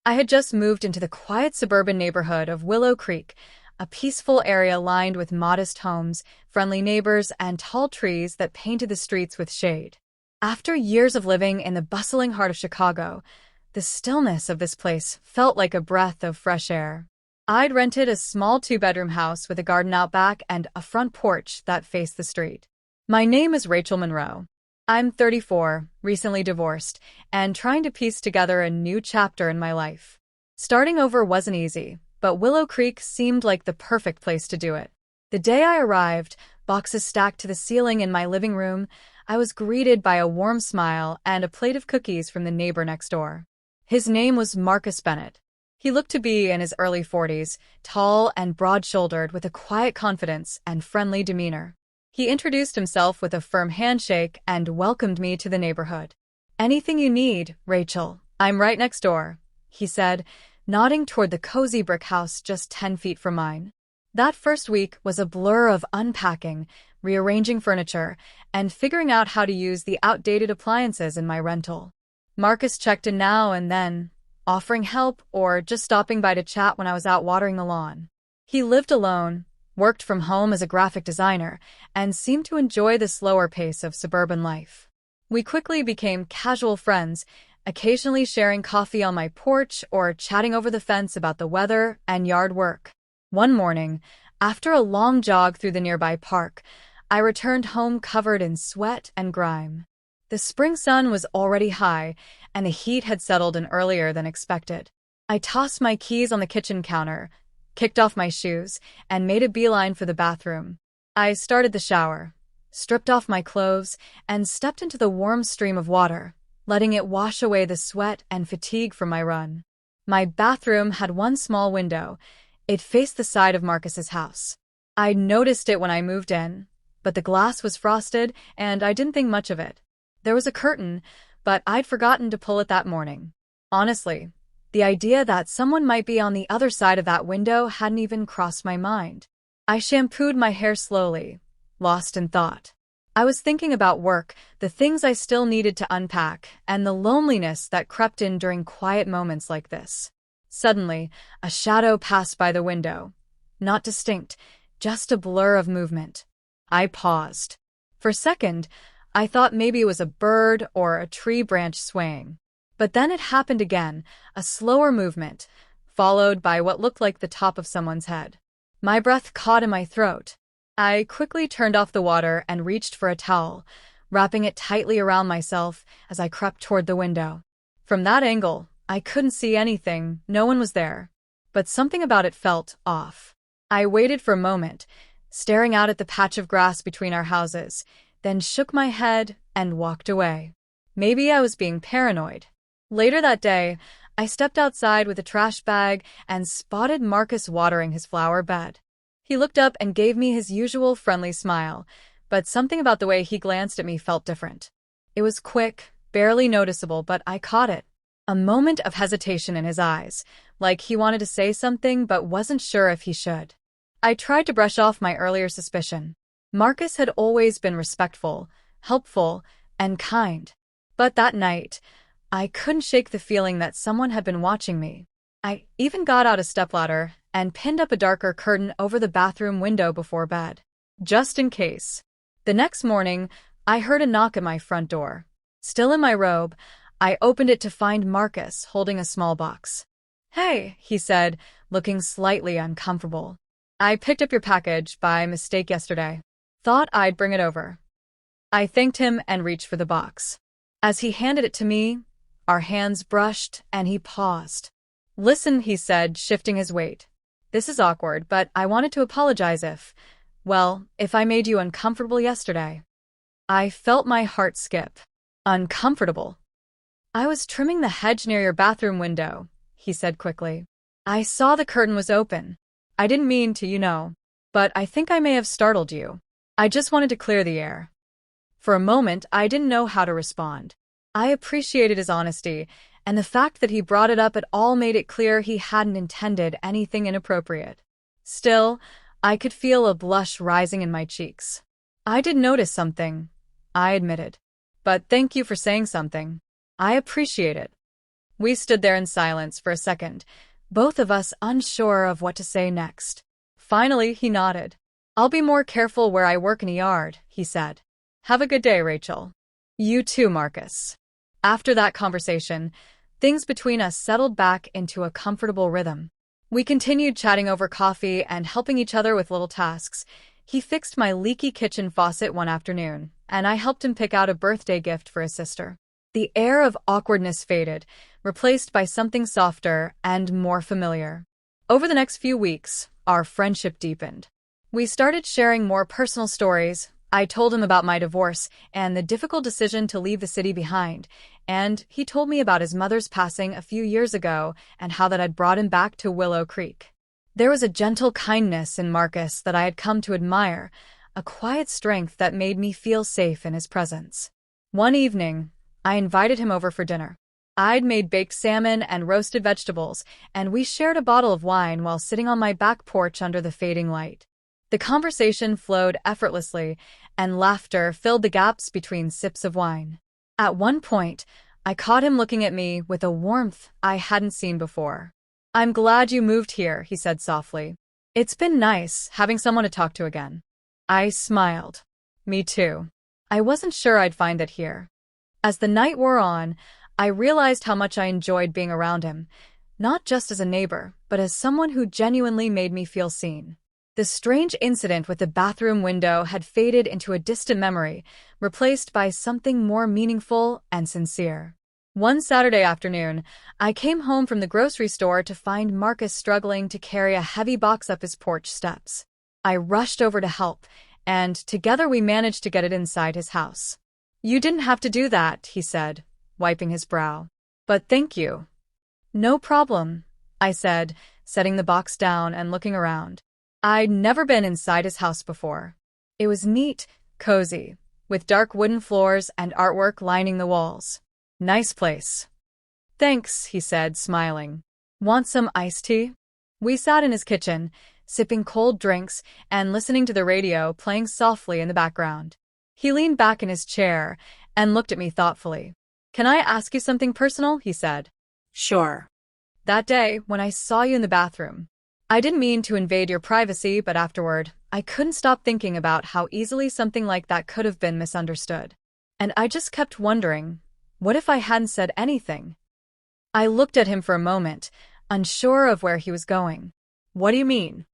I had just moved into the quiet suburban neighborhood of Willow Creek, a peaceful area lined with modest homes, friendly neighbors, and tall trees that painted the streets with shade. After years of living in the bustling heart of Chicago, the stillness of this place felt like a breath of fresh air. I'd rented a small two-bedroom house with a garden out back and a front porch that faced the street. My name is Rachel Monroe. I'm 34, recently divorced, and trying to piece together a new chapter in my life. Starting over wasn't easy, but Willow Creek seemed like the perfect place to do it. The day I arrived, boxes stacked to the ceiling in my living room, I was greeted by a warm smile and a plate of cookies from the neighbor next door. His name was Marcus Bennett. He looked to be in his early 40s, tall and broad-shouldered with a quiet confidence and friendly demeanor. He introduced himself with a firm handshake and welcomed me to the neighborhood. "Anything you need, Rachel, I'm right next door," he said, nodding toward the cozy brick house just 10 feet from mine. That first week was a blur of unpacking, rearranging furniture, and figuring out how to use the outdated appliances in my rental. Marcus checked in now and then, offering help or just stopping by to chat when I was out watering the lawn. He lived alone, worked from home as a graphic designer, and seemed to enjoy the slower pace of suburban life. We quickly became casual friends, occasionally sharing coffee on my porch or chatting over the fence about the weather and yard work. One morning, after a long jog through the nearby park, I returned home covered in sweat and grime. The spring sun was already high, and the heat had settled in earlier than expected. I tossed my keys on the kitchen counter, kicked off my shoes, and made a beeline for the bathroom. I started the shower, stripped off my clothes, and stepped into the warm stream of water, letting it wash away the sweat and fatigue from my run. My bathroom had one small window. It faced the side of Marcus's house. I noticed it when I moved in, but the glass was frosted, and I didn't think much of it. There was a curtain, but I'd forgotten to pull it that morning. Honestly, the idea that someone might be on the other side of that window hadn't even crossed my mind. I shampooed my hair slowly, lost in thought. I was thinking about work, the things I still needed to unpack, and the loneliness that crept in during quiet moments like this. Suddenly, a shadow passed by the window. Not distinct, just a blur of movement. I paused. For a second, I thought maybe it was a bird or a tree branch swaying. But then it happened again, a slower movement, followed by what looked like the top of someone's head. My breath caught in my throat. I quickly turned off the water and reached for a towel, wrapping it tightly around myself as I crept toward the window. From that angle, I couldn't see anything, no one was there. But something about it felt off. I waited for a moment, staring out at the patch of grass between our houses, then shook my head and walked away. Maybe I was being paranoid. Later that day, I stepped outside with a trash bag and spotted Marcus watering his flower bed. He looked up and gave me his usual friendly smile, but something about the way he glanced at me felt different. It was quick, barely noticeable, but I caught it. A moment of hesitation in his eyes, like he wanted to say something but wasn't sure if he should. I tried to brush off my earlier suspicion. Marcus had always been respectful, helpful, and kind. But that night, I couldn't shake the feeling that someone had been watching me. I even got out a stepladder and pinned up a darker curtain over the bathroom window before bed, just in case. The next morning, I heard a knock at my front door. Still in my robe, I opened it to find Marcus holding a small box. "Hey," he said, looking slightly uncomfortable. "I picked up your package by mistake yesterday. Thought I'd bring it over." I thanked him and reached for the box. As he handed it to me, our hands brushed and he paused. "Listen," he said, shifting his weight. "This is awkward, but I wanted to apologize if I made you uncomfortable yesterday." I felt my heart skip. Uncomfortable. "I was trimming the hedge near your bathroom window," he said quickly. "I saw the curtain was open. I didn't mean to, but I think I may have startled you. I just wanted to clear the air." For a moment, I didn't know how to respond. I appreciated his honesty, and the fact that he brought it up at all made it clear he hadn't intended anything inappropriate. Still, I could feel a blush rising in my cheeks. "I did notice something," I admitted. "But thank you for saying something. I appreciate it." We stood there in silence for a second, both of us unsure of what to say next. Finally, he nodded. "I'll be more careful where I work in a yard," he said. "Have a good day, Rachel." "You too, Marcus." After that conversation, things between us settled back into a comfortable rhythm. We continued chatting over coffee and helping each other with little tasks. He fixed my leaky kitchen faucet one afternoon, and I helped him pick out a birthday gift for his sister. The air of awkwardness faded, replaced by something softer and more familiar. Over the next few weeks, our friendship deepened. We started sharing more personal stories. I told him about my divorce and the difficult decision to leave the city behind, and he told me about his mother's passing a few years ago and how that had brought him back to Willow Creek. There was a gentle kindness in Marcus that I had come to admire, a quiet strength that made me feel safe in his presence. One evening, I invited him over for dinner. I'd made baked salmon and roasted vegetables, and we shared a bottle of wine while sitting on my back porch under the fading light. The conversation flowed effortlessly, and laughter filled the gaps between sips of wine. At one point, I caught him looking at me with a warmth I hadn't seen before. "I'm glad you moved here," he said softly. "It's been nice having someone to talk to again." I smiled. "Me too. I wasn't sure I'd find it here." As the night wore on, I realized how much I enjoyed being around him, not just as a neighbor, but as someone who genuinely made me feel seen. The strange incident with the bathroom window had faded into a distant memory, replaced by something more meaningful and sincere. One Saturday afternoon, I came home from the grocery store to find Marcus struggling to carry a heavy box up his porch steps. I rushed over to help, and together we managed to get it inside his house. "You didn't have to do that," he said, wiping his brow. "But thank you." "No problem," I said, setting the box down and looking around. I'd never been inside his house before. It was neat, cozy, with dark wooden floors and artwork lining the walls. "Nice place." "Thanks," he said, smiling. "Want some iced tea?" We sat in his kitchen, sipping cold drinks and listening to the radio playing softly in the background. He leaned back in his chair and looked at me thoughtfully. "Can I ask you something personal?" he said. Sure. "That day, when I saw you in the bathroom, I didn't mean to invade your privacy, but afterward, I couldn't stop thinking about how easily something like that could have been misunderstood. And I just kept wondering, what if I hadn't said anything?" I looked at him for a moment, unsure of where he was going. "What do you mean?"